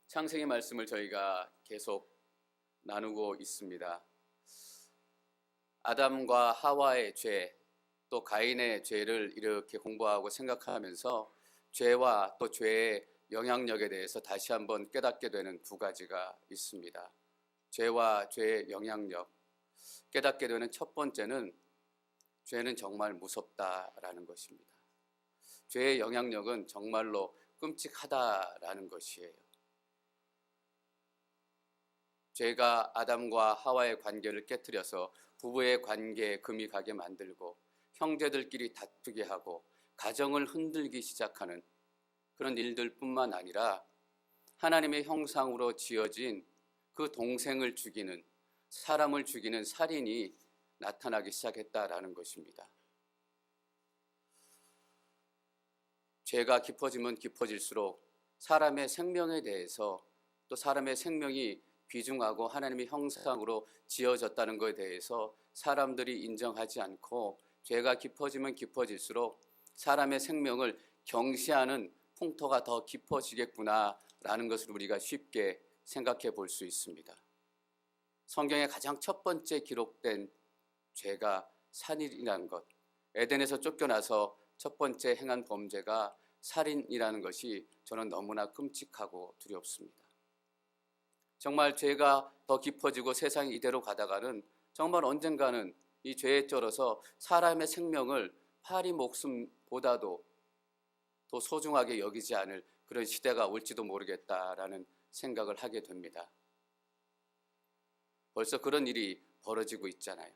창세기 말씀을 저희가 계속 나누고 있습니다. 아담과 하와의 죄, 또 가인의 죄를 이렇게 공부하고 생각하면서 죄와 또 죄의 영향력에 대해서 다시 한번 깨닫게 되는 두 가지가 있습니다. 죄와 죄의 영향력, 깨닫게 되는 첫 번째는 죄는 정말 무섭다라는 것입니다. 죄의 영향력은 정말로 끔찍하다라는 것이에요. 죄가 아담과 하와의 관계를 깨뜨려서 부부의 관계에 금이 가게 만들고 형제들끼리 다투게 하고 가정을 흔들기 시작하는 그런 일들뿐만 아니라 하나님의 형상으로 지어진 그 동생을 죽이는, 사람을 죽이는 살인이 나타나기 시작했다라는 것입니다. 죄가 깊어지면 깊어질수록 사람의 생명에 대해서, 또 사람의 생명이 귀중하고 하나님의 형상으로 지어졌다는 것에 대해서 사람들이 인정하지 않고, 죄가 깊어지면 깊어질수록 사람의 생명을 경시하는 풍토가 더 깊어지겠구나라는 것을 우리가 쉽게 생각해 볼 수 있습니다. 성경의 가장 첫 번째 기록된 죄가 살인이라는 것, 에덴에서 쫓겨나서 첫 번째 행한 범죄가 살인이라는 것이 저는 너무나 끔찍하고 두렵습니다. 정말 죄가 더 깊어지고 세상이 이대로 가다가는 정말 언젠가는 이 죄에 쩔어서 사람의 생명을 파리 목숨보다도 더 소중하게 여기지 않을 그런 시대가 올지도 모르겠다라는 생각을 하게 됩니다. 벌써 그런 일이 벌어지고 있잖아요.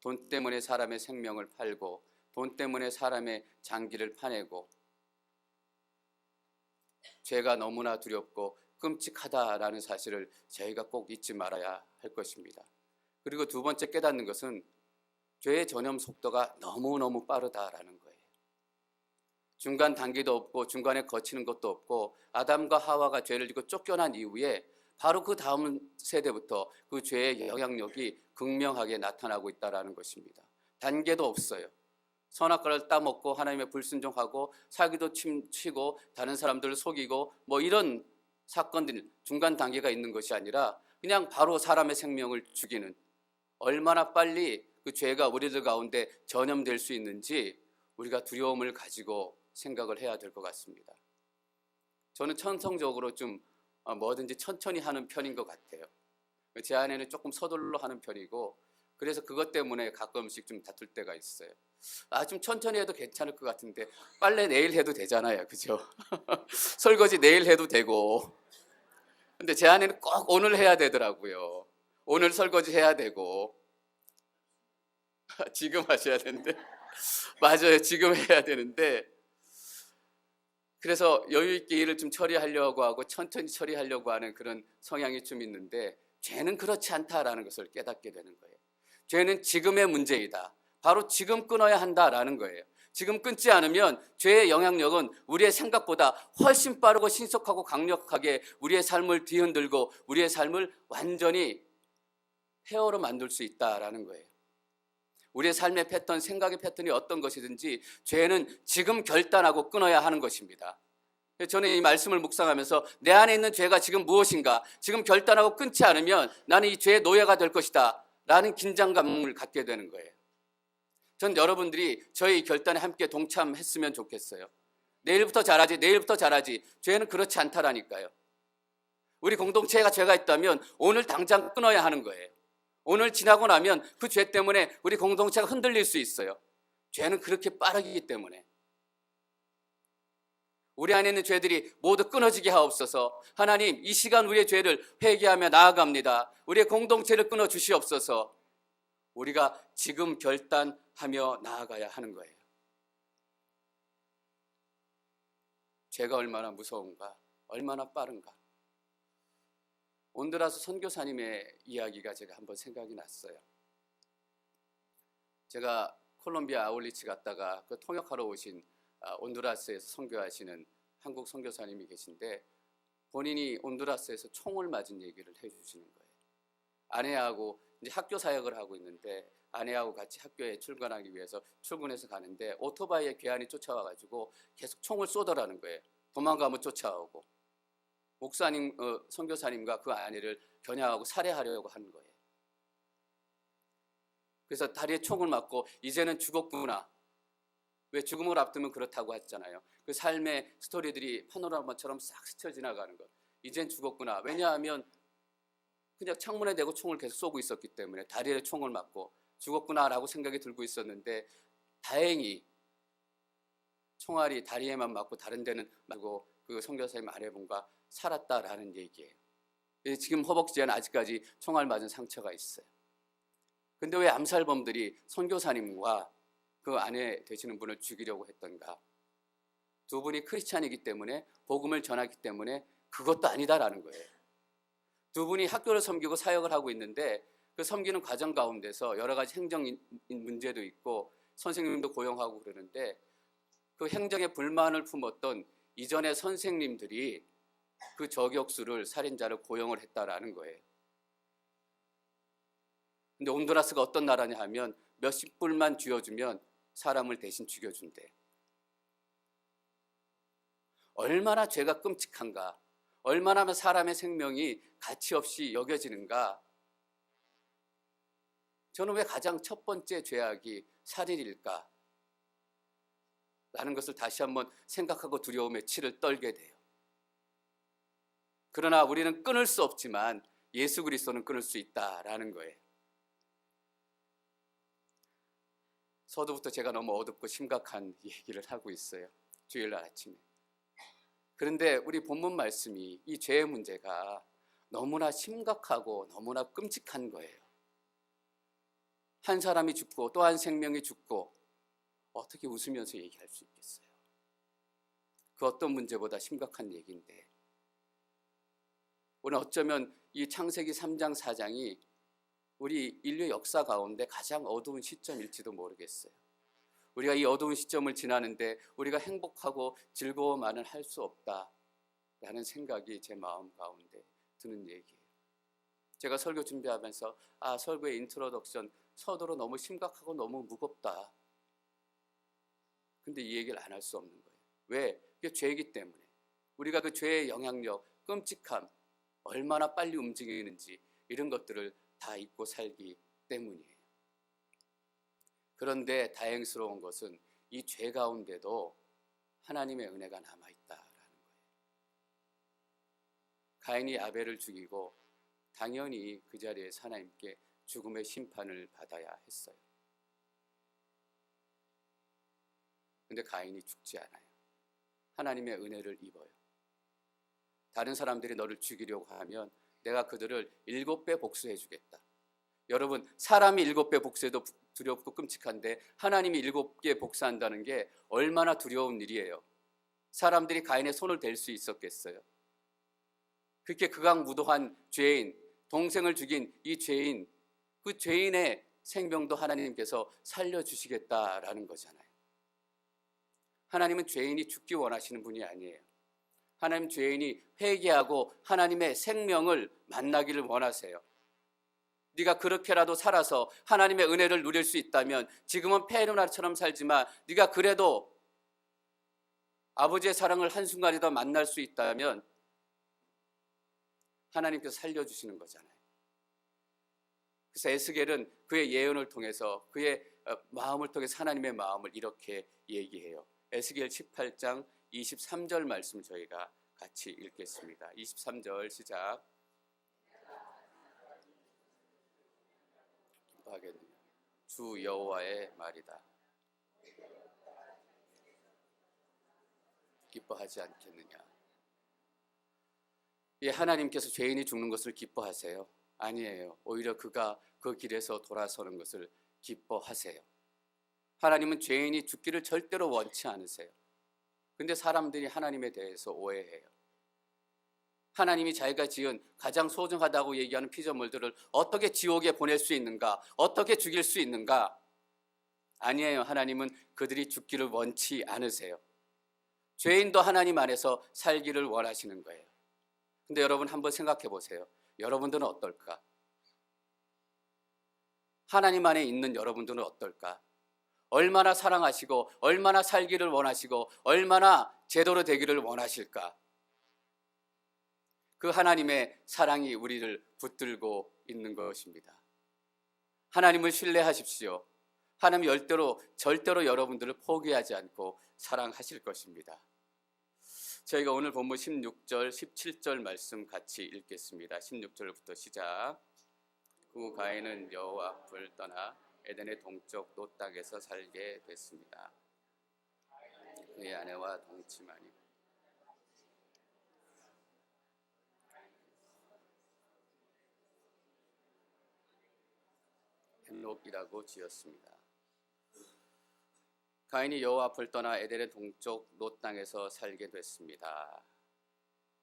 돈 때문에 사람의 생명을 팔고, 돈 때문에 사람의 장기를 파내고, 죄가 너무나 두렵고 끔찍하다라는 사실을 저희가 꼭 잊지 말아야 할 것입니다. 그리고 두 번째 깨닫는 것은 죄의 전염 속도가 너무너무 빠르다라는 거예요. 중간 단계도 없고 중간에 거치는 것도 없고, 아담과 하와가 죄를 지고 쫓겨난 이후에 바로 그 다음 세대부터 그 죄의 영향력이 극명하게 나타나고 있다는 것입니다. 단계도 없어요. 선악과를 따먹고 하나님의 불순종하고 사기도 치고 다른 사람들을 속이고 뭐 이런 사건들, 중간 단계가 있는 것이 아니라 그냥 바로 사람의 생명을 죽이는, 얼마나 빨리 그 죄가 우리들 가운데 전염될 수 있는지 우리가 두려움을 가지고 생각을 해야 될 것 같습니다. 저는 천성적으로 좀 뭐든지 천천히 하는 편인 것 같아요. 제 아내는 조금 서둘러 하는 편이고, 그래서 그것 때문에 가끔씩 좀 다툴 때가 있어요. 좀 천천히 해도 괜찮을 것 같은데 빨래 내일 해도 되잖아요, 그죠? 설거지 내일 해도 되고. 근데 제 아내는 꼭 오늘 해야 되더라고요. 오늘 설거지 해야 되고. 지금 하셔야 되는데. 맞아요, 지금 해야 되는데. 그래서 여유 있게 일을 좀 처리하려고 하고 천천히 처리하려고 하는 그런 성향이 좀 있는데, 죄는 그렇지 않다라는 것을 깨닫게 되는 거예요. 죄는 지금의 문제이다. 바로 지금 끊어야 한다라는 거예요. 지금 끊지 않으면 죄의 영향력은 우리의 생각보다 훨씬 빠르고 신속하고 강력하게 우리의 삶을 뒤흔들고 우리의 삶을 완전히 폐허로 만들 수 있다라는 거예요. 우리의 삶의 패턴, 생각의 패턴이 어떤 것이든지 죄는 지금 결단하고 끊어야 하는 것입니다. 저는 이 말씀을 묵상하면서 내 안에 있는 죄가 지금 무엇인가, 지금 결단하고 끊지 않으면 나는 이 죄의 노예가 될 것이다 라는 긴장감을 갖게 되는 거예요. 전 여러분들이 저희 결단에 함께 동참했으면 좋겠어요. 내일부터 잘하지, 내일부터 잘하지. 죄는 그렇지 않다라니까요. 우리 공동체가 죄가 있다면 오늘 당장 끊어야 하는 거예요. 오늘 지나고 나면 그 죄 때문에 우리 공동체가 흔들릴 수 있어요. 죄는 그렇게 빠르기 때문에. 우리 안에 있는 죄들이 모두 끊어지게 하옵소서. 하나님, 이 시간 우리의 죄를 회개하며 나아갑니다. 우리의 공동체를 끊어 주시옵소서. 우리가 지금 결단하며 나아가야 하는 거예요. 죄가 얼마나 무서운가, 얼마나 빠른가. 온두라스 선교사님의 이야기가 제가 한번 생각이 났어요. 제가 콜롬비아 아울리치 갔다가 그 통역하러 오신 온두라스에서 선교하시는 한국 선교사님이 계신데, 본인이 온두라스에서 총을 맞은 얘기를 해주시는 거예요. 아내하고 이제 학교 사역을 하고 있는데, 아내하고 같이 학교에 출근하기 위해서 출근해서 가는데 오토바이에 괴한이 쫓아와가지고 계속 총을 쏘더라는 거예요. 도망가면 쫓아오고. 목사님, 선교사님과 그 아내를 겨냥하고 살해하려고 하는 거예요. 그래서 다리에 총을 맞고 이제는 죽었구나. 왜 죽음을 앞두면 그렇다고 했잖아요. 그 삶의 스토리들이 파노라마처럼 싹 스쳐 지나가는 것. 이젠 죽었구나. 왜냐하면 그냥 창문에 대고 총을 계속 쏘고 있었기 때문에 다리에 총을 맞고 죽었구나라고 생각이 들고 있었는데 다행히 총알이 다리에만 맞고 다른 데는 맞고 그 선교사님 아내분과 살았다라는 얘기예요. 지금 허벅지에는 아직까지 총알 맞은 상처가 있어요. 근데 왜 암살범들이 선교사님과 그 아내 되시는 분을 죽이려고 했던가? 두 분이 크리스찬이기 때문에 복음을 전하기 때문에 그것도 아니다라는 거예요. 두 분이 학교를 섬기고 사역을 하고 있는데 그 섬기는 과정 가운데서 여러 가지 행정 문제도 있고 선생님도 고용하고 그러는데 그 행정에 불만을 품었던 이전의 선생님들이 그 저격수를 살인자를 고용을 했다라는 거예요. 근데 온두라스가 어떤 나라냐 하면 몇십 불만 쥐어주면 사람을 대신 죽여준대. 얼마나 죄가 끔찍한가, 얼마나 사람의 생명이 가치 없이 여겨지는가. 저는 왜 가장 첫 번째 죄악이 살인일까? 라는 것을 다시 한번 생각하고 두려움에 치를 떨게 돼요. 그러나 우리는 끊을 수 없지만 예수 그리스도는 끊을 수 있다라는 거예요. 서두부터 제가 너무 어둡고 심각한 얘기를 하고 있어요. 주일날 아침에. 그런데 우리 본문 말씀이 이 죄의 문제가 너무나 심각하고 너무나 끔찍한 거예요. 한 사람이 죽고 또 한 생명이 죽고 어떻게 웃으면서 얘기할 수 있겠어요? 그 어떤 문제보다 심각한 얘기인데 오늘 어쩌면 이 창세기 3장 4장이 우리 인류 역사 가운데 가장 어두운 시점일지도 모르겠어요. 우리가 이 어두운 시점을 지나는데 우리가 행복하고 즐거워만은 할 수 없다라는 생각이 제 마음 가운데 드는 얘기예요. 제가 설교 준비하면서 설교의 인트로덕션 서두로 너무 심각하고 너무 무겁다. 근데 이 얘기를 안 할 수 없는 거예요. 왜? 그게 죄이기 때문에. 우리가 그 죄의 영향력, 끔찍함, 얼마나 빨리 움직이는지 이런 것들을 다 잊고 살기 때문이에요. 그런데 다행스러운 것은 이 죄 가운데도 하나님의 은혜가 남아있다라는 거예요. 가인이 아벨을 죽이고 당연히 그 자리에서 하나님께 죽음의 심판을 받아야 했어요. 근데 가인이 죽지 않아요. 하나님의 은혜를 입어요. 다른 사람들이 너를 죽이려고 하면 내가 그들을 7배 복수해 주겠다. 여러분, 사람이 7배 복수해도 두렵고 끔찍한데 하나님이 7개 복수한다는 게 얼마나 두려운 일이에요. 사람들이 가인의 손을 댈 수 있었겠어요? 그렇게 극악무도한 죄인, 동생을 죽인 이 죄인, 그 죄인의 생명도 하나님께서 살려주시겠다라는 거잖아요. 하나님은 죄인이 죽기 원하시는 분이 아니에요. 하나님 죄인이 회개하고 하나님의 생명을 만나기를 원하세요. 네가 그렇게라도 살아서 하나님의 은혜를 누릴 수 있다면 지금은 페르나처럼 살지만 네가 그래도 아버지의 사랑을 한순간이라도 만날 수 있다면 하나님께서 살려주시는 거잖아요. 그래서 에스겔은 그의 예언을 통해서 그의 마음을 통해서 하나님의 마음을 이렇게 얘기해요. 에스겔 18장 23절 말씀 저희가 같이 읽겠습니다. 23절 시작. 기뻐하겠느냐? 주 여호와의 말이다. 기뻐하지 않겠느냐? 이 하나님께서 죄인이 죽는 것을 기뻐하세요? 아니에요. 오히려 그가 그 길에서 돌아서는 것을 기뻐하세요. 하나님은 죄인이 죽기를 절대로 원치 않으세요. 근데 사람들이 하나님에 대해서 오해해요. 하나님이 자기가 지은 가장 소중하다고 얘기하는 피조물들을 어떻게 지옥에 보낼 수 있는가? 어떻게 죽일 수 있는가? 아니에요. 하나님은 그들이 죽기를 원치 않으세요. 죄인도 하나님 안에서 살기를 원하시는 거예요. 근데 여러분 한번 생각해 보세요. 여러분들은 어떨까? 하나님 안에 있는 여러분들은 어떨까? 얼마나 사랑하시고 얼마나 살기를 원하시고 얼마나 제대로 되기를 원하실까? 그 하나님의 사랑이 우리를 붙들고 있는 것입니다. 하나님을 신뢰하십시오. 하나님 절대로 여러분들을 포기하지 않고 사랑하실 것입니다. 저희가 오늘 본문 16절, 17절 말씀 같이 읽겠습니다. 16절부터 시작. 그 가인은 여호와 앞을 떠나 에덴의 동쪽 놋 땅에서 살게 됐습니다. 그의 아내와 동침하니 헨록이라고 지었습니다. 가인이 여호와 앞을 떠나 에덴의 동쪽 놋 땅에서 살게 됐습니다.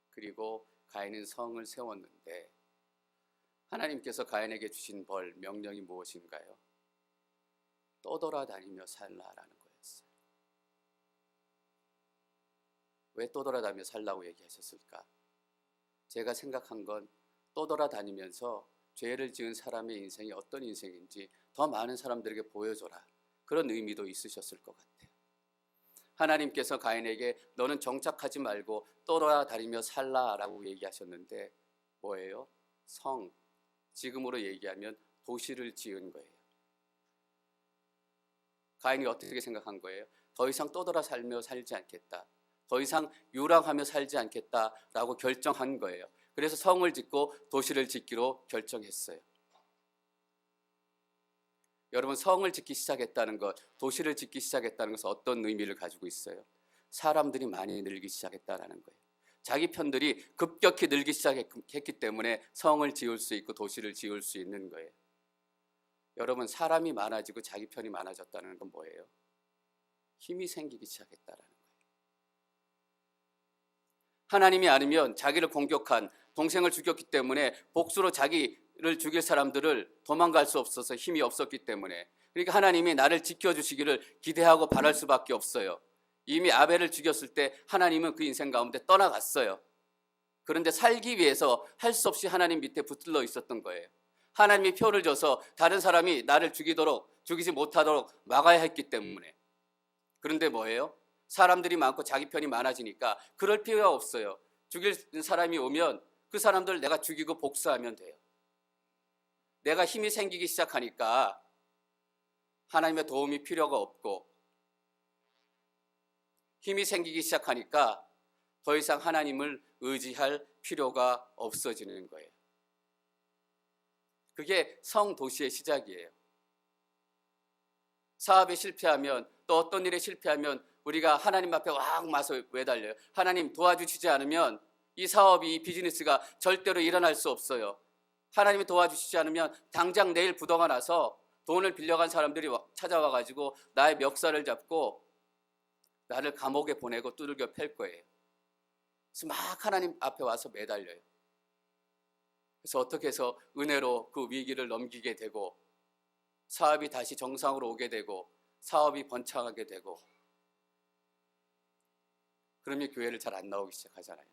그리고 가인은 성을 세웠는데 하나님께서 가인에게 주신 명령이 무엇인가요? 떠돌아다니며 살라라는 거였어요. 왜 떠돌아다니며 살라고 얘기하셨을까? 제가 생각한 건 떠돌아다니면서 죄를 지은 사람의 인생이 어떤 인생인지 더 많은 사람들에게 보여줘라, 그런 의미도 있으셨을 것 같아요. 하나님께서 가인에게 너는 정착하지 말고 떠돌아다니며 살라라고 얘기하셨는데 뭐예요? 지금으로 얘기하면 도시를 지은 거예요. 가인이 어떻게 생각한 거예요? 더 이상 떠돌아 살며 살지 않겠다, 더 이상 유랑하며 살지 않겠다라고 결정한 거예요. 그래서 성을 짓고 도시를 짓기로 결정했어요. 여러분, 성을 짓기 시작했다는 것, 도시를 짓기 시작했다는 것은 어떤 의미를 가지고 있어요? 사람들이 많이 늘기 시작했다는 거예요. 자기 편들이 급격히 늘기 시작했기 때문에 성을 지을 수 있고 도시를 지을 수 있는 거예요. 여러분, 사람이 많아지고 자기 편이 많아졌다는 건 뭐예요? 힘이 생기기 시작했다는 거예요. 하나님이 아니면 자기를 공격한 동생을 죽였기 때문에 복수로 자기를 죽일 사람들을 도망갈 수 없어서 힘이 없었기 때문에, 그러니까 하나님이 나를 지켜주시기를 기대하고 바랄 수밖에 없어요. 이미 아벨을 죽였을 때 하나님은 그 인생 가운데 떠나갔어요. 그런데 살기 위해서 할 수 없이 하나님 밑에 붙들러 있었던 거예요. 하나님이 표를 줘서 다른 사람이 나를 죽이지 못하도록 막아야 했기 때문에. 그런데 뭐예요? 사람들이 많고 자기 편이 많아지니까 그럴 필요가 없어요. 죽일 사람이 오면 그 사람들 내가 죽이고 복수하면 돼요. 내가 힘이 생기기 시작하니까 하나님의 도움이 필요가 없고, 힘이 생기기 시작하니까 더 이상 하나님을 의지할 필요가 없어지는 거예요. 그게 성도시의 시작이에요. 사업에 실패하면, 또 어떤 일에 실패하면 우리가 하나님 앞에 왁 마서 매달려요. 하나님 도와주시지 않으면 이 사업이, 이 비즈니스가 절대로 일어날 수 없어요. 하나님이 도와주시지 않으면 당장 내일 부도가 나서 돈을 빌려간 사람들이 찾아와가지고 나의 멱살을 잡고 나를 감옥에 보내고 두들겨 팰 거예요. 그래서 막 하나님 앞에 와서 매달려요. 그래서 어떻게 해서 은혜로 그 위기를 넘기게 되고, 사업이 다시 정상으로 오게 되고, 사업이 번창하게 되고, 그러면 교회를 잘 안 나오기 시작하잖아요.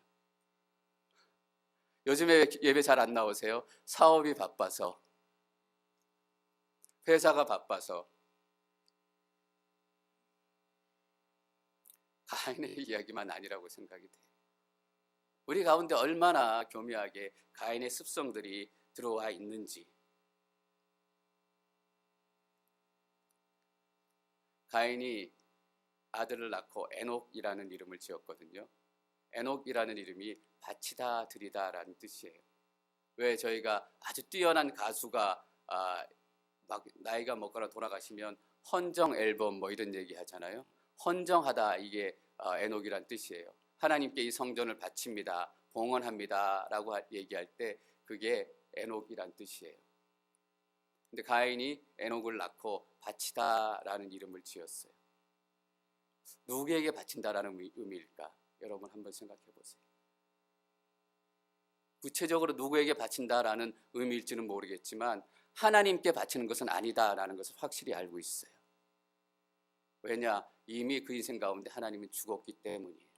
요즘에 예배 잘 안 나오세요? 사업이 바빠서, 회사가 바빠서. 가인의 이야기만 아니라고 생각이 돼요. 우리 가운데 얼마나 교묘하게 가인의 습성들이 들어와 있는지. 가인이 아들을 낳고 에녹이라는 이름을 지었거든요. 에녹이라는 이름이 바치다 드리다라는 뜻이에요. 왜 저희가 아주 뛰어난 가수가 막 나이가 먹거나 돌아가시면 헌정 앨범 뭐 이런 얘기 하잖아요. 헌정하다, 이게 에녹이란 뜻이에요. 하나님께 이 성전을 바칩니다, 봉헌합니다 라고 얘기할 때 그게 에녹이란 뜻이에요. 근데 가인이 에녹을 낳고 바치다 라는 이름을 지었어요. 누구에게 바친다라는 의미일까? 여러분 한번 생각해 보세요. 구체적으로 누구에게 바친다라는 의미일지는 모르겠지만 하나님께 바치는 것은 아니다라는 것을 확실히 알고 있어요. 왜냐? 이미 그 인생 가운데 하나님은 죽었기 때문이에요.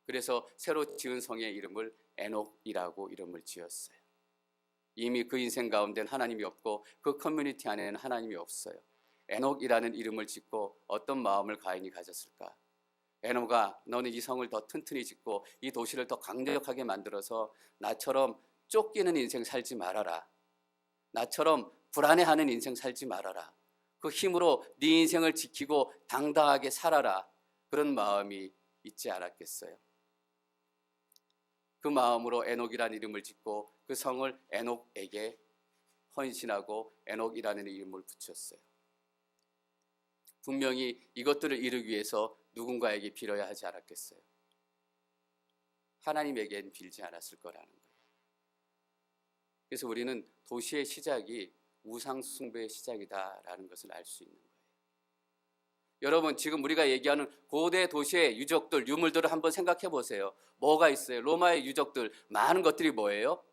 그래서 새로 지은 성의 이름을 에녹이라고 이름을 지었어요. 이미 그 인생 가운데는 하나님이 없고 그 커뮤니티 안에는 하나님이 없어요. 에녹이라는 이름을 짓고 어떤 마음을 가인이 가졌을까? 에노가 너는 이 성을 더 튼튼히 짓고 이 도시를 더 강력하게 만들어서 나처럼 쫓기는 인생 살지 말아라. 나처럼 불안해하는 인생 살지 말아라. 그 힘으로 네 인생을 지키고 당당하게 살아라. 그런 마음이 있지 않았겠어요? 그 마음으로 에녹이라는 이름을 짓고 그 성을 에녹에게 헌신하고 에녹이라는 이름을 붙였어요. 분명히 이것들을 이루기 위해서 누군가에게 빌어야 하지 않았겠어요? 하나님에겐 빌지 않았을 거라는 거예요. 그래서 우리는 도시의 시작이 우상 숭배의 시작이다라는 것을 알 수 있는 거예요. 여러분, 지금 우리가 얘기하는 고대 도시의 유적들, 유물들을 한번 생각해 보세요. 뭐가 있어요? 로마의 유적들, 많은 것들이 뭐예요?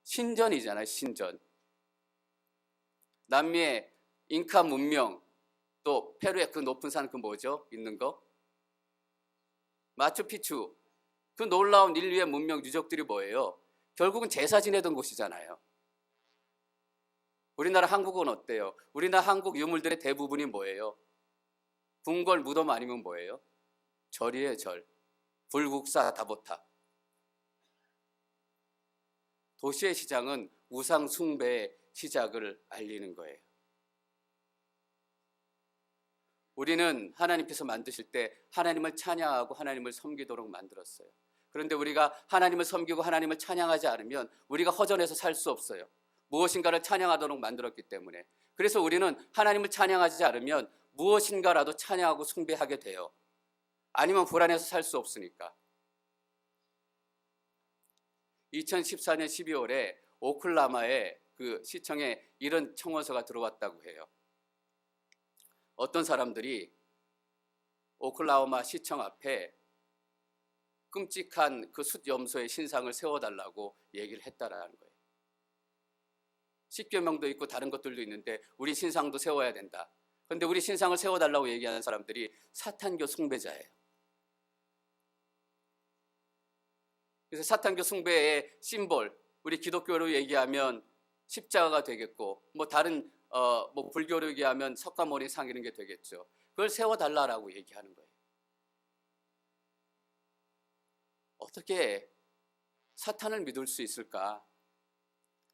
신전이잖아요, 신전. 남미의 잉카 문명, 또 페루의 그 높은 산 그 뭐죠? 있는 거? 마추픽추. 그 놀라운 인류의 문명 유적들이 뭐예요? 결국은 제사 지내던 곳이잖아요. 우리나라 한국은 어때요? 우리나라 한국 유물들의 대부분이 뭐예요? 궁궐 무덤 아니면 뭐예요? 절이에요, 절. 불국사 다보탑. 도시의 시작은 우상 숭배의 시작을 알리는 거예요. 우리는 하나님께서 만드실 때 하나님을 찬양하고 하나님을 섬기도록 만들었어요. 그런데 우리가 하나님을 섬기고 하나님을 찬양하지 않으면 우리가 허전해서 살 수 없어요. 무엇인가를 찬양하도록 만들었기 때문에. 그래서 우리는 하나님을 찬양하지 않으면 무엇인가라도 찬양하고 숭배하게 돼요. 아니면 불안해서 살 수 없으니까. 2014년 12월에 오클라마의 그 시청에 이런 청원서가 들어왔다고 해요. 어떤 사람들이 오클라호마 시청 앞에 끔찍한 그 숫염소의 신상을 세워달라고 얘기를 했다라는 거예요. 십계명도 있고 다른 것들도 있는데 우리 신상도 세워야 된다. 그런데 우리 신상을 세워달라고 얘기하는 사람들이 사탄교 숭배자예요. 그래서 사탄교 숭배의 심볼, 우리 기독교로 얘기하면 십자가가 되겠고, 뭐 다른 뭐 불교로 얘기하면 석가모니 상 이런 게 되겠죠. 그걸 세워달라고 얘기하는 거예요. 어떻게 사탄을 믿을 수 있을까?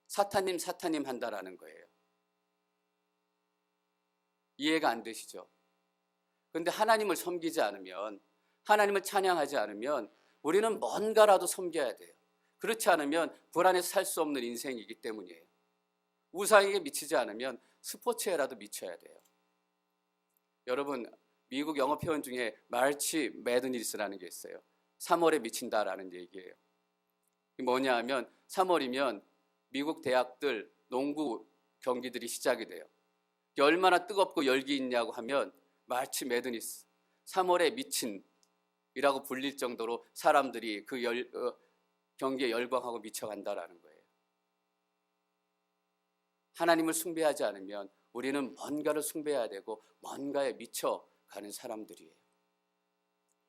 사탄님 한다라는 거예요. 이해가 안 되시죠? 그런데 하나님을 섬기지 않으면, 하나님을 찬양하지 않으면 우리는 뭔가라도 섬겨야 돼요. 그렇지 않으면 불안해서 살 수 없는 인생이기 때문이에요. 우상에게 미치지 않으면 스포츠에라도 미쳐야 돼요. 여러분, 미국 영어 표현 중에 마치 매드니스라는 게 있어요. 3월에 미친다라는 얘기예요. 뭐냐 하면 3월이면 미국 대학들 농구 경기들이 시작이 돼요. 얼마나 뜨겁고 열기 있냐고 하면 마치 매드니스, 3월에 미친이라고 불릴 정도로 사람들이 그 경기에 열광하고 미쳐간다라는 거예요. 하나님을 숭배하지 않으면 우리는 뭔가를 숭배해야 되고 뭔가에 미쳐가는 사람들이에요.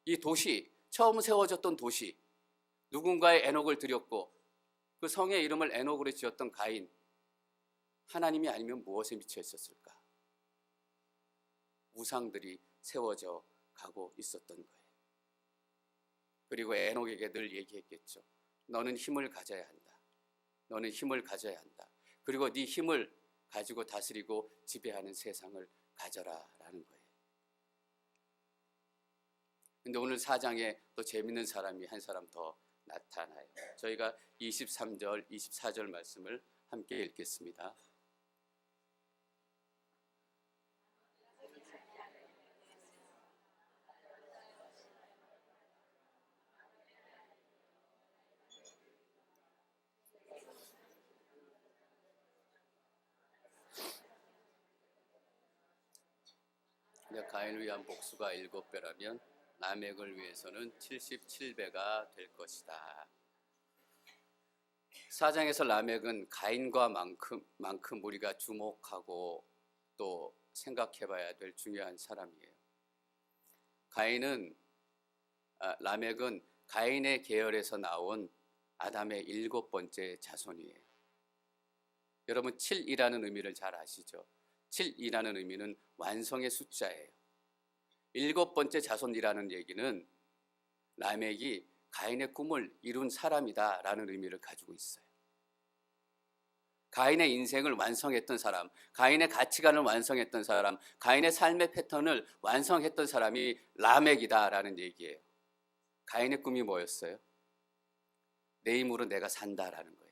이 도시, 처음 세워졌던 도시, 누군가의 에녹을 드렸고 그 성의 이름을 에녹으로 지었던 가인, 하나님이 아니면 무엇에 미쳐 있었을까? 우상들이 세워져 가고 있었던 거예요. 그리고 에녹에게 늘 얘기했겠죠. 너는 힘을 가져야 한다. 너는 힘을 가져야 한다. 그리고 네 힘을 가지고 다스리고 지배하는 세상을 가져라라는 거예요. 근데 오늘 4장에 또 재밌는 사람이 한 사람 더 나타나요. 저희가 23절, 24절 말씀을 함께 읽겠습니다. 가인을 위한 복수가 7배라면 라멕을 위해서는 77배가 될 것이다. 4장에서 라멕은 가인과 만큼 우리가 주목하고 또 생각해봐야 될 중요한 사람이에요. 라멕은 가인의 계열에서 나온 아담의 7번째 자손이에요. 여러분 7이라는 의미를 잘 아시죠? 7이라는 의미는 완성의 숫자예요. 7번째 자손이라는 얘기는 라멕이 가인의 꿈을 이룬 사람이다라는 의미를 가지고 있어요. 가인의 인생을 완성했던 사람, 가인의 가치관을 완성했던 사람, 가인의 삶의 패턴을 완성했던 사람이 라멕이다라는 얘기예요. 가인의 꿈이 뭐였어요? 내 힘으로 내가 산다라는 거예요.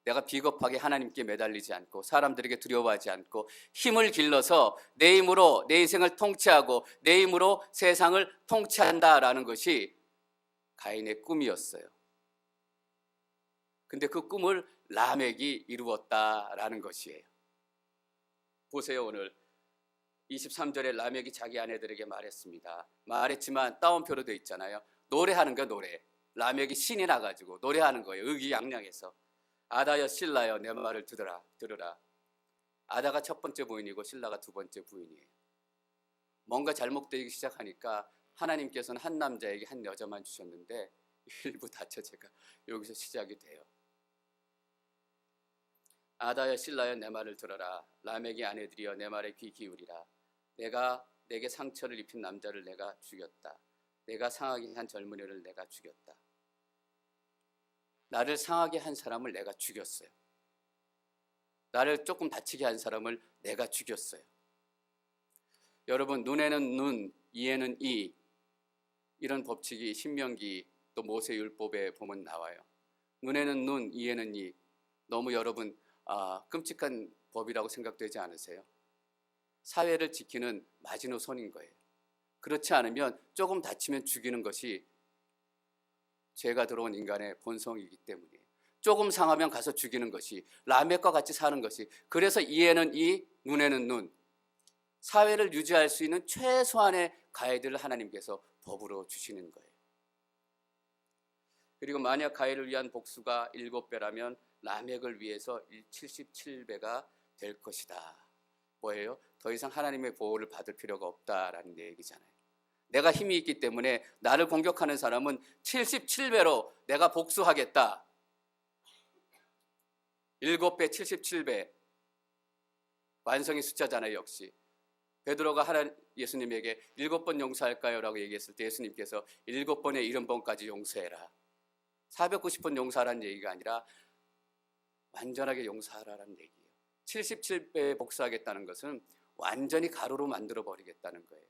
내가 비겁하게 하나님께 매달리지 않고 사람들에게 두려워하지 않고 힘을 길러서 내 힘으로 내 인생을 통치하고 내 힘으로 세상을 통치한다라는 것이 가인의 꿈이었어요. 근데 그 꿈을 라멕이 이루었다라는 것이에요. 보세요. 오늘 23절에 라멕이 자기 아내들에게 말했습니다. 말했지만 따옴표로 되어 있잖아요. 노래하는 거 노래. 라멕이 신이 나가지고 노래하는 거예요. 의기양양해서. 아다여 실라여 내 말을 들으라. 아다가 첫 번째 부인이고 실라가 두 번째 부인이에요. 뭔가 잘못되기 시작하니까 하나님께서는 한 남자에게 한 여자만 주셨는데 일부 자체가 여기서 시작이 돼요. 아다여 실라여 내 말을 들어라. 라멕의 아내들이여 내 말에 귀 기울이라. 내가 내게 상처를 입힌 남자를 내가 죽였다. 내가 상하게 한 젊은이를 내가 죽였다. 나를 상하게 한 사람을 내가 죽였어요. 나를 조금 다치게 한 사람을 내가 죽였어요. 여러분, 눈에는 눈, 이에는 이, 이런 법칙이 신명기 또 모세율법에 보면 나와요. 눈에는 눈, 이에는 이. 너무 여러분 끔찍한 법이라고 생각되지 않으세요? 사회를 지키는 마지노선인 거예요. 그렇지 않으면 조금 다치면 죽이는 것이 죄가 들어온 인간의 본성이기 때문이에요. 조금 상하면 가서 죽이는 것이, 라멕과 같이 사는 것이, 그래서 이에는 이, 눈에는 눈, 사회를 유지할 수 있는 최소한의 가이드를 하나님께서 법으로 주시는 거예요. 그리고 만약 가인을 위한 복수가 7배라면 라멕을 위해서 77배가 될 것이다. 뭐예요? 더 이상 하나님의 보호를 받을 필요가 없다라는 얘기잖아요. 내가 힘이 있기 때문에 나를 공격하는 사람은 77배로 내가 복수하겠다. 7배, 77배. 완성의 숫자잖아요, 역시. 베드로가 예수님에게 7번 용서할까요? 라고 얘기했을 때 예수님께서 7번에 70번까지 용서해라. 490번 용서하라는 얘기가 아니라 완전하게 용서하라는 얘기예요. 77배에 복수하겠다는 것은 완전히 가루로 만들어버리겠다는 거예요.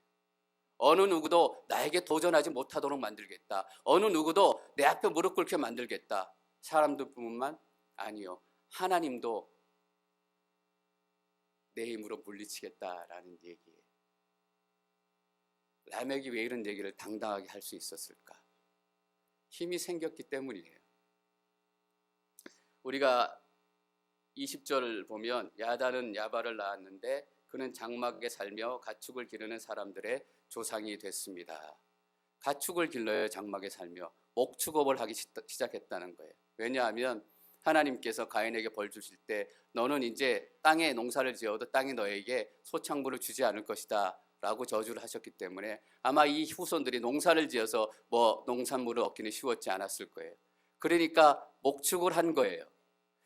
어느 누구도 나에게 도전하지 못하도록 만들겠다. 어느 누구도 내 앞에 무릎 꿇게 만들겠다. 사람들뿐만 아니요, 하나님도 내 힘으로 물리치겠다라는 얘기예요. 라멕이 왜 이런 얘기를 당당하게 할 수 있었을까? 힘이 생겼기 때문이에요. 우리가 20절 보면 야단은 야발을 낳았는데 그는 장막에 살며 가축을 기르는 사람들의 조상이 됐습니다. 가축을 길러야 장막에 살며 목축업을 하기 시작했다는 거예요. 왜냐하면 하나님께서 가인에게 벌 주실 때 너는 이제 땅에 농사를 지어도 땅이 너에게 소창물을 주지 않을 것이다 라고 저주를 하셨기 때문에 아마 이 후손들이 농사를 지어서 농산물을 얻기는 쉬웠지 않았을 거예요. 그러니까 목축을 한 거예요.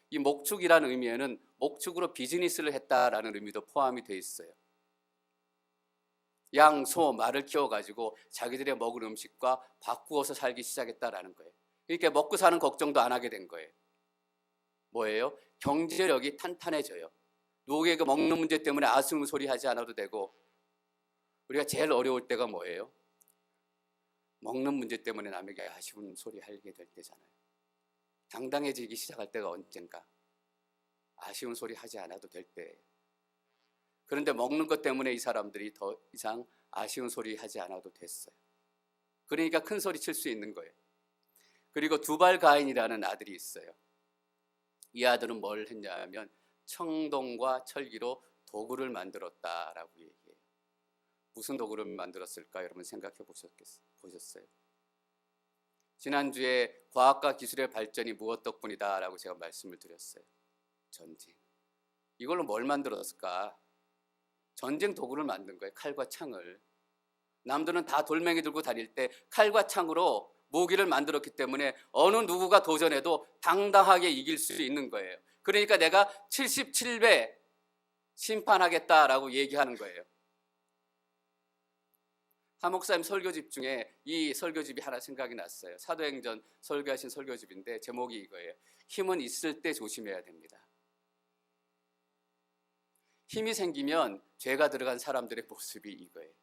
이 목축이라는 의미에는 목축으로 비즈니스를 했다라는 의미도 포함이 되어 있어요. 양, 소, 말을 키워가지고 자기들의 먹을 음식과 바꾸어서 살기 시작했다라는 거예요. 그러니까 먹고 사는 걱정도 안 하게 된 거예요. 뭐예요? 경제력이 탄탄해져요. 누구에게 먹는 문제 때문에 아쉬운 소리 하지 않아도 되고, 우리가 제일 어려울 때가 뭐예요? 먹는 문제 때문에 남에게 아쉬운 소리 하게 될 때잖아요. 당당해지기 시작할 때가 언젠가. 아쉬운 소리 하지 않아도 될 때예요. 그런데 먹는 것 때문에 이 사람들이 더 이상 아쉬운 소리 하지 않아도 됐어요. 그러니까 큰 소리 칠 수 있는 거예요. 그리고 두발 가인이라는 아들이 있어요. 이 아들은 뭘 했냐면 청동과 철기로 도구를 만들었다라고 얘기해요. 무슨 도구를 만들었을까 여러분 생각해 보셨어요? 지난주에 과학과 기술의 발전이 무엇 덕분이다라고 제가 말씀을 드렸어요. 전쟁. 이걸로 뭘 만들었을까? 전쟁 도구를 만든 거예요. 칼과 창을. 남들은 다 돌멩이 들고 다닐 때 칼과 창으로 무기를 만들었기 때문에 어느 누구가 도전해도 당당하게 이길 수 있는 거예요. 그러니까 내가 77배 심판하겠다라고 얘기하는 거예요. 한 목사님 설교집 중에 이 설교집이 하나 생각이 났어요. 사도행전 설교하신 설교집인데 제목이 이거예요. 힘은 있을 때 조심해야 됩니다. 힘이 생기면 죄가 들어간 사람들의 모습이 이거예요.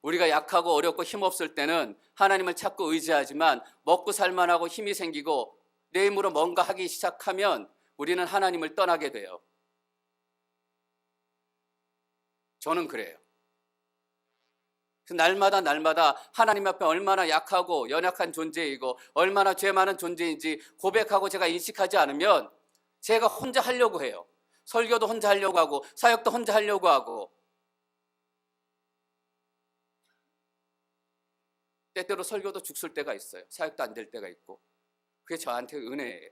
우리가 약하고 어렵고 힘없을 때는 하나님을 찾고 의지하지만 먹고 살만하고 힘이 생기고 내 힘으로 뭔가 하기 시작하면 우리는 하나님을 떠나게 돼요. 저는 그래요. 날마다 하나님 앞에 얼마나 약하고 연약한 존재이고 얼마나 죄 많은 존재인지 고백하고 제가 인식하지 않으면 제가 혼자 하려고 해요. 설교도 혼자 하려고 하고 사역도 혼자 하려고 하고 때때로 설교도 죽을 때가 있어요. 사역도 안 될 때가 있고 그게 저한테 은혜예요.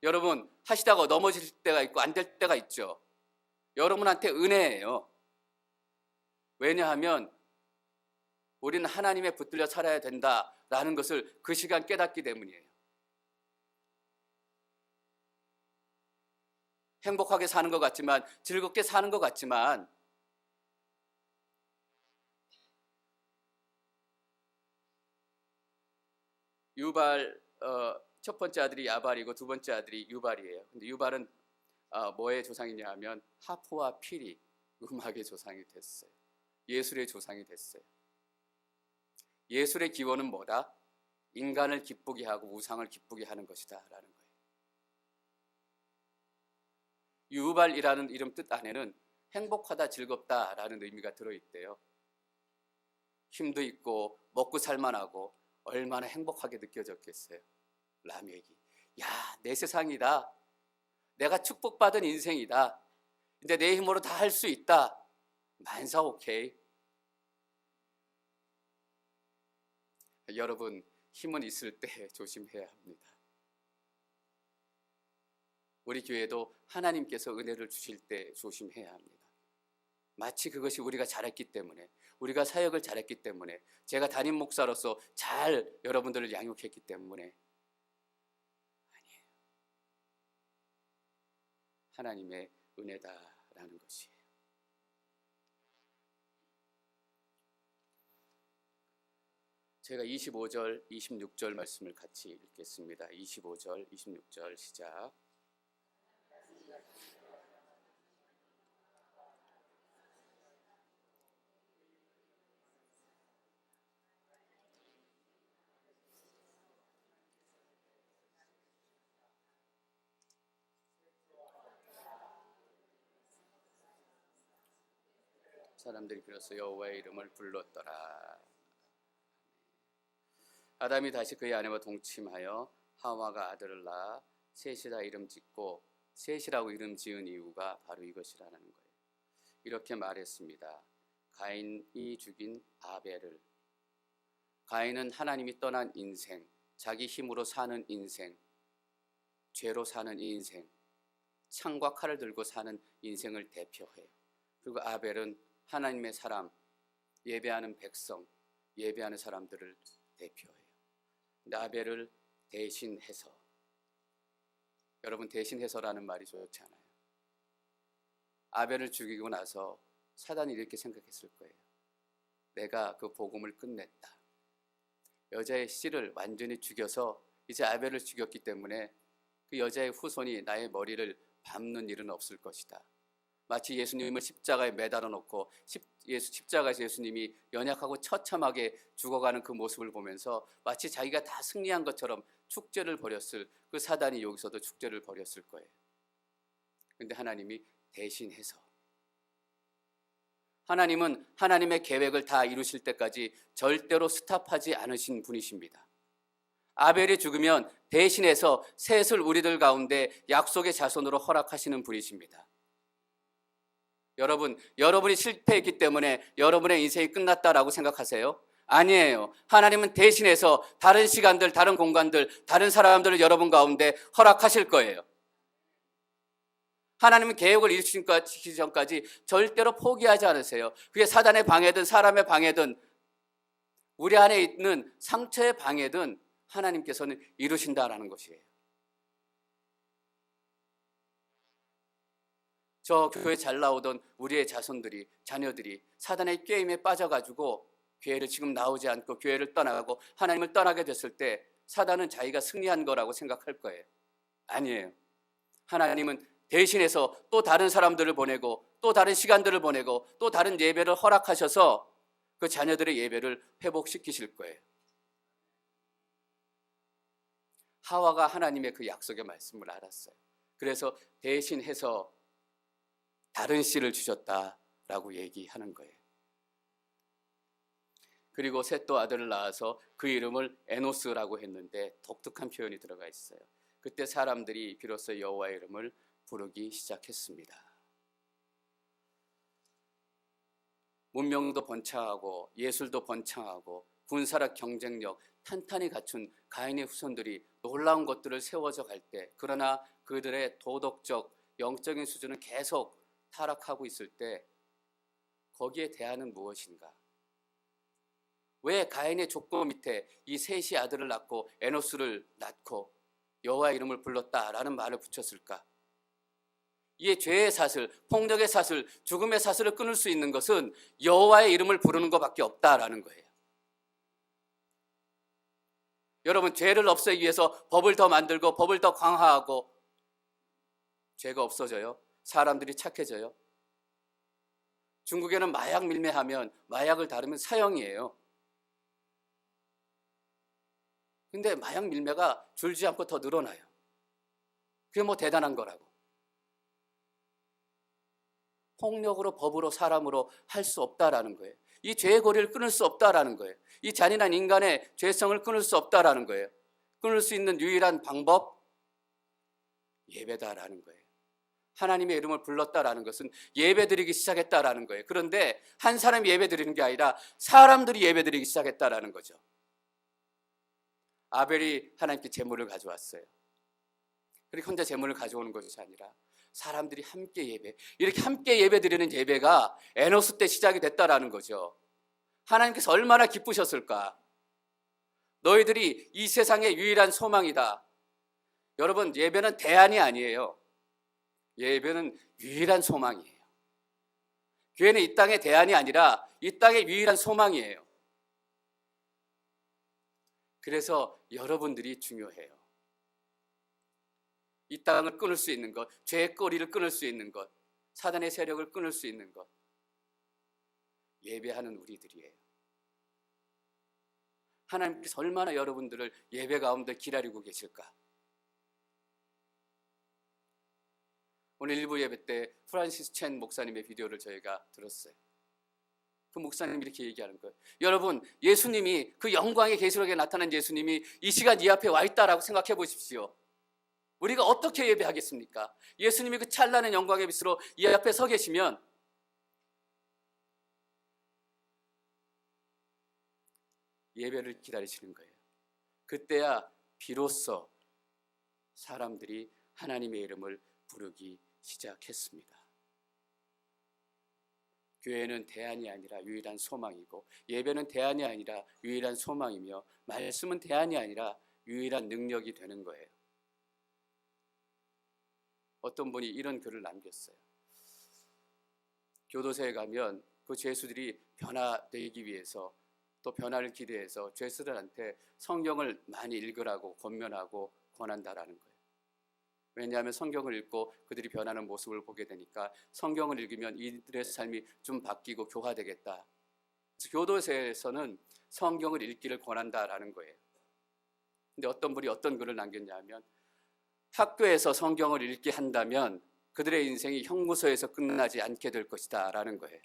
여러분 하시다가 넘어질 때가 있고 안 될 때가 있죠. 여러분한테 은혜예요. 왜냐하면 우리는 하나님에 붙들려 살아야 된다라는 것을 그 시간 깨닫기 때문이에요. 행복하게 사는 것 같지만 즐겁게 사는 것 같지만 유발 첫 번째 아들이 야발이고 두 번째 아들이 유발이에요. 근데 유발은 뭐의 조상이냐 하면 하프와 피리 음악의 조상이 됐어요. 예술의 조상이 됐어요. 예술의 기원은 뭐다? 인간을 기쁘게 하고 우상을 기쁘게 하는 것이다 라는 거예요. 유발이라는 이름 뜻 안에는 행복하다 즐겁다라는 의미가 들어있대요. 힘도 있고 먹고 살만하고 얼마나 행복하게 느껴졌겠어요. 라멕이 야, 내 세상이다. 내가 축복받은 인생이다. 이제 내 힘으로 다 할 수 있다. 만사 오케이. 여러분 힘은 있을 때 조심해야 합니다. 우리 교회도 하나님께서 은혜를 주실 때 조심해야 합니다. 마치 그것이 우리가 잘했기 때문에 우리가 사역을 잘했기 때문에 제가 담임 목사로서 잘 여러분들을 양육했기 때문에 아니에요. 하나님의 은혜다라는 것이에요. 제가 25절, 26절 말씀을 같이 읽겠습니다. 25절, 26절 시작. 사람들이 비로소 여호와의 이름을 불렀더라. 아담이 다시 그의 아내와 동침하여 하와가 아들을 낳아 셋이라 이름 짓고 셋이라고 이름 지은 이유가 바로 이것이라는 거예요. 이렇게 말했습니다. 가인이 죽인 아벨을. 가인은 하나님이 떠난 인생, 자기 힘으로 사는 인생, 죄로 사는 인생, 창과 칼을 들고 사는 인생을 대표해요. 그리고 아벨은 하나님의 사람, 예배하는 백성, 예배하는 사람들을 대표해요. 근데 아벨을 대신해서, 여러분 대신해서라는 말이 좋지 않아요. 아벨을 죽이고 나서 사단이 이렇게 생각했을 거예요. 내가 그 복음을 끝냈다. 여자의 씨를 완전히 죽여서 이제 아벨을 죽였기 때문에 그 여자의 후손이 나의 머리를 밟는 일은 없을 것이다. 마치 예수님을 십자가에 매달아 놓고 십자가에서 예수님이 연약하고 처참하게 죽어가는 그 모습을 보면서 마치 자기가 다 승리한 것처럼 축제를 벌였을 그 사단이 여기서도 축제를 벌였을 거예요. 그런데 하나님이 대신해서, 하나님은 하나님의 계획을 다 이루실 때까지 절대로 스탑하지 않으신 분이십니다. 아벨이 죽으면 대신해서 셋을 우리들 가운데 약속의 자손으로 허락하시는 분이십니다. 여러분이 실패했기 때문에 여러분의 인생이 끝났다라고 생각하세요? 아니에요. 하나님은 대신해서 다른 시간들, 다른 공간들, 다른 사람들을 여러분 가운데 허락하실 거예요. 하나님은 계획을 이루시기 전까지 절대로 포기하지 않으세요. 그게 사단의 방해든 사람의 방해든 우리 안에 있는 상처의 방해든 하나님께서는 이루신다라는 것이에요. 저 교회 잘 나오던 우리의 자손들이, 자녀들이 사단의 게임에 빠져가지고 교회를 지금 나오지 않고 교회를 떠나가고 하나님을 떠나게 됐을 때 사단은 자기가 승리한 거라고 생각할 거예요. 아니에요. 하나님은 대신해서 또 다른 사람들을 보내고 또 다른 시간들을 보내고 또 다른 예배를 허락하셔서 그 자녀들의 예배를 회복시키실 거예요. 하와가 하나님의 그 약속의 말씀을 알았어요. 그래서 대신해서 다른 씨를 주셨다라고 얘기하는 거예요. 그리고 셋도 아들을 낳아서 그 이름을 에노스라고 했는데 독특한 표현이 들어가 있어요. 그때 사람들이 비로소 여호와의 이름을 부르기 시작했습니다. 문명도 번창하고 예술도 번창하고 군사력 경쟁력 탄탄히 갖춘 가인의 후손들이 놀라운 것들을 세워져 갈 때, 그러나 그들의 도덕적 영적인 수준은 계속 타락하고 있을 때 거기에 대안은 무엇인가? 왜 가인의 족보 밑에 이 셋이 아들을 낳고 에노스를 낳고 여호와의 이름을 불렀다라는 말을 붙였을까? 이에 죄의 사슬, 폭력의 사슬, 죽음의 사슬을 끊을 수 있는 것은 여호와의 이름을 부르는 것밖에 없다라는 거예요. 여러분, 죄를 없애기 위해서 법을 더 만들고 법을 더 강화하고 죄가 없어져요? 사람들이 착해져요? 중국에는 마약 밀매하면, 마약을 다루면 사형이에요. 근데 마약 밀매가 줄지 않고 더 늘어나요. 그게 뭐 대단한 거라고. 폭력으로, 법으로, 사람으로 할 수 없다라는 거예요. 이 죄의 고리를 끊을 수 없다라는 거예요. 이 잔인한 인간의 죄성을 끊을 수 없다라는 거예요. 끊을 수 있는 유일한 방법, 예배다라는 거예요. 하나님의 이름을 불렀다라는 것은 예배드리기 시작했다라는 거예요. 그런데 한 사람이 예배드리는 게 아니라 사람들이 예배드리기 시작했다라는 거죠. 아벨이 하나님께 제물을 가져왔어요. 그렇게 혼자 제물을 가져오는 것이 아니라 사람들이 함께 예배, 이렇게 함께 예배드리는 예배가 에노스 때 시작이 됐다라는 거죠. 하나님께서 얼마나 기쁘셨을까? 너희들이 이 세상의 유일한 소망이다. 여러분, 예배는 대안이 아니에요. 예배는 유일한 소망이에요. 교회는 이 땅의 대안이 아니라 이 땅의 유일한 소망이에요. 그래서 여러분들이 중요해요. 이 땅을 끊을 수 있는 것, 죄의 꼬리를 끊을 수 있는 것, 사단의 세력을 끊을 수 있는 것, 예배하는 우리들이에요. 하나님께서 얼마나 여러분들을 예배 가운데 기다리고 계실까? 오늘 일부 예배 때 프란시스 첸 목사님의 비디오를 저희가 들었어요. 그 목사님이 이렇게 얘기하는 거예요. 여러분, 예수님이, 그 영광의 계시록에 나타난 예수님이 이 시간 이 앞에 와 있다라고 생각해 보십시오. 우리가 어떻게 예배하겠습니까? 예수님이 그 찬란한 영광의 빛으로 이 앞에 서 계시면 예배를 기다리시는 거예요. 그때야 비로소 사람들이 하나님의 이름을 부르기 시작했습니다. 교회는 대안이 아니라 유일한 소망이고, 예배는 대안이 아니라 유일한 소망이며, 말씀은 대안이 아니라 유일한 능력이 되는 거예요. 어떤 분이 이런 글을 남겼어요. 교도소에 가면 그 죄수들이 변화되기 위해서, 또 변화를 기대해서 죄수들한테 성경을 많이 읽으라고 권면하고 권한다라는 거예요. 왜냐하면 성경을 읽고 그들이 변하는 모습을 보게 되니까 성경을 읽으면 이들의 삶이 좀 바뀌고 교화되겠다. 교도소에서는 성경을 읽기를 권한다라는 거예요. 근데 어떤 분이 어떤 글을 남겼냐면, 학교에서 성경을 읽게 한다면 그들의 인생이 형무소에서 끝나지 않게 될 것이다 라는 거예요.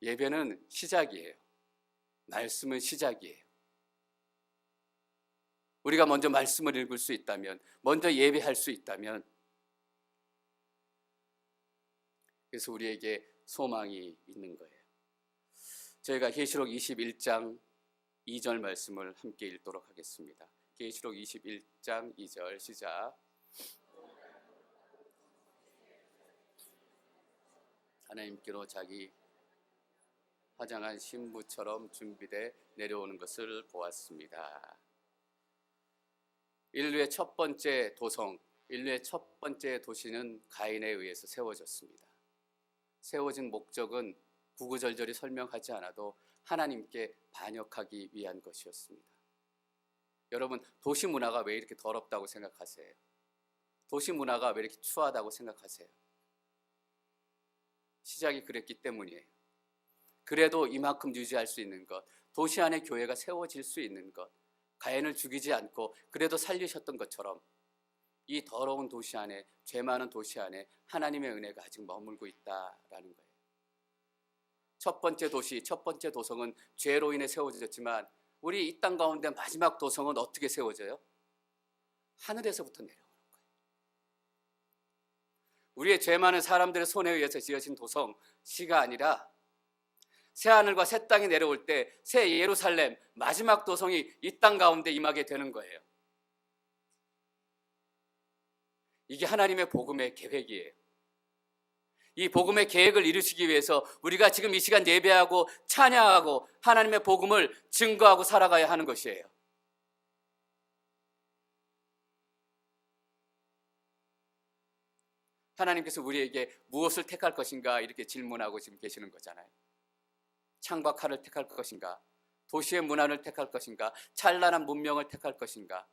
예배는 시작이에요. 말씀은 시작이에요. 우리가 먼저 말씀을 읽을 수 있다면, 먼저 예배할 수 있다면, 그래서 우리에게 소망이 있는 거예요. 저희가 계시록 21장 2절 말씀을 함께 읽도록 하겠습니다. 계시록 21장 2절 시작. 하나님께로 자기 화장한 신부처럼 준비돼 내려오는 것을 보았습니다. 인류의 첫 번째 도성, 인류의 첫 번째 도시는 가인에 의해서 세워졌습니다. 세워진 목적은 구구절절히 설명하지 않아도 하나님께 반역하기 위한 것이었습니다. 여러분, 도시 문화가 왜 이렇게 더럽다고 생각하세요? 도시 문화가 왜 이렇게 추하다고 생각하세요? 시작이 그랬기 때문이에요. 그래도 이만큼 유지할 수 있는 것, 도시 안에 교회가 세워질 수 있는 것, 가인을 죽이지 않고 그래도 살리셨던 것처럼 이 더러운 도시 안에, 죄 많은 도시 안에 하나님의 은혜가 아직 머물고 있다라는 거예요. 첫 번째 도시, 첫 번째 도성은 죄로 인해 세워졌지만 우리 이 땅 가운데 마지막 도성은 어떻게 세워져요? 하늘에서부터 내려오는 거예요. 우리의 죄 많은 사람들의 손에 의해서 지어진 도성시가 아니라 새하늘과 새 땅이 내려올 때 새 예루살렘, 마지막 도성이 이 땅 가운데 임하게 되는 거예요. 이게 하나님의 복음의 계획이에요. 이 복음의 계획을 이루시기 위해서 우리가 지금 이 시간 예배하고 찬양하고 하나님의 복음을 증거하고 살아가야 하는 것이에요. 하나님께서 우리에게 무엇을 택할 것인가 이렇게 질문하고 지금 계시는 거잖아요. 창과 칼을 택할 것인가? 도시의 문화를 택할 것인가? 찬란한 문명을 택할 것인가?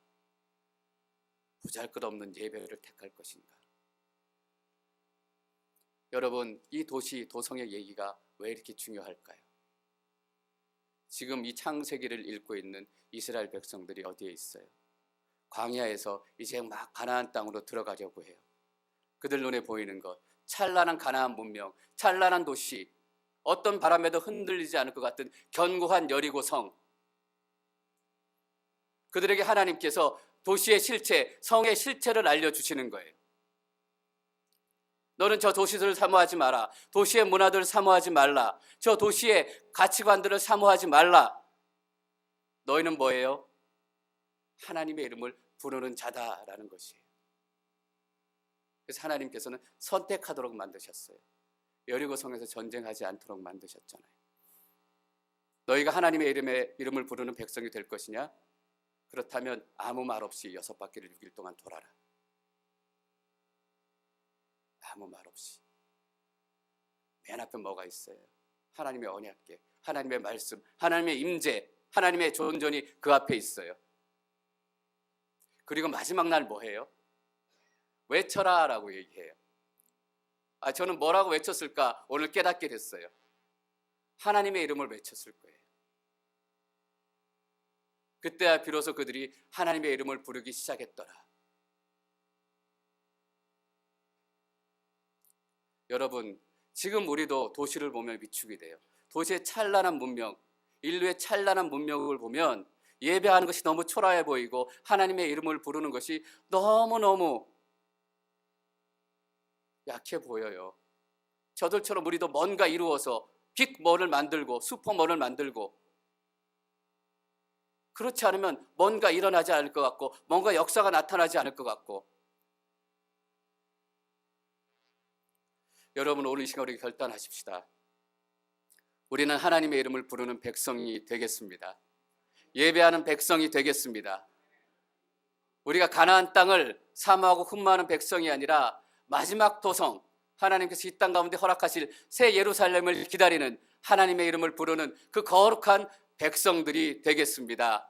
보잘것없는 예배를 택할 것인가? 여러분, 이 도시, 도성의 얘기가 왜 이렇게 중요할까요? 지금 이 창세기를 읽고 있는 이스라엘 백성들이 어디에 있어요? 광야에서 이제 막 가나안 땅으로 들어가려고 해요. 그들 눈에 보이는 것, 찬란한 가나안 문명, 찬란한 도시, 어떤 바람에도 흔들리지 않을 것 같은 견고한 여리고성. 그들에게 하나님께서 도시의 실체, 성의 실체를 알려주시는 거예요. 너는 저 도시들을 사모하지 마라. 도시의 문화들을 사모하지 말라. 저 도시의 가치관들을 사모하지 말라. 너희는 뭐예요? 하나님의 이름을 부르는 자다라는 것이에요. 그래서 하나님께서는 선택하도록 만드셨어요. 여리고성에서 전쟁하지 않도록 만드셨잖아요. 너희가 하나님의 이름을 부르는 백성이 될 것이냐? 그렇다면 아무 말 없이 6바퀴를 6일 동안 돌아라. 아무 말 없이. 맨 앞에 뭐가 있어요? 하나님의 언약궤, 하나님의 말씀, 하나님의 임재, 하나님의 존전이 그 앞에 있어요. 그리고 마지막 날 뭐 해요? 외쳐라 라고 얘기해요. 저는 뭐라고 외쳤을까? 오늘 깨닫게 됐어요. 하나님의 이름을 외쳤을 거예요. 그때야 비로소 그들이 하나님의 이름을 부르기 시작했더라. 여러분, 지금 우리도 도시를 보면 위축이 돼요. 도시의 찬란한 문명, 인류의 찬란한 문명을 보면 예배하는 것이 너무 초라해 보이고 하나님의 이름을 부르는 것이 너무너무 약해 보여요. 저들처럼 우리도 뭔가 이루어서 빅몰을 만들고 슈퍼몰을 만들고, 그렇지 않으면 뭔가 일어나지 않을 것 같고 뭔가 역사가 나타나지 않을 것 같고. 여러분, 오늘 이 시간 우리 결단하십시다. 우리는 하나님의 이름을 부르는 백성이 되겠습니다. 예배하는 백성이 되겠습니다. 우리가 가나안 땅을 사모하고 흠모하는 백성이 아니라 마지막 도성, 하나님께서 이 땅 가운데 허락하실 새 예루살렘을 기다리는 하나님의 이름을 부르는 그 거룩한 백성들이 되겠습니다.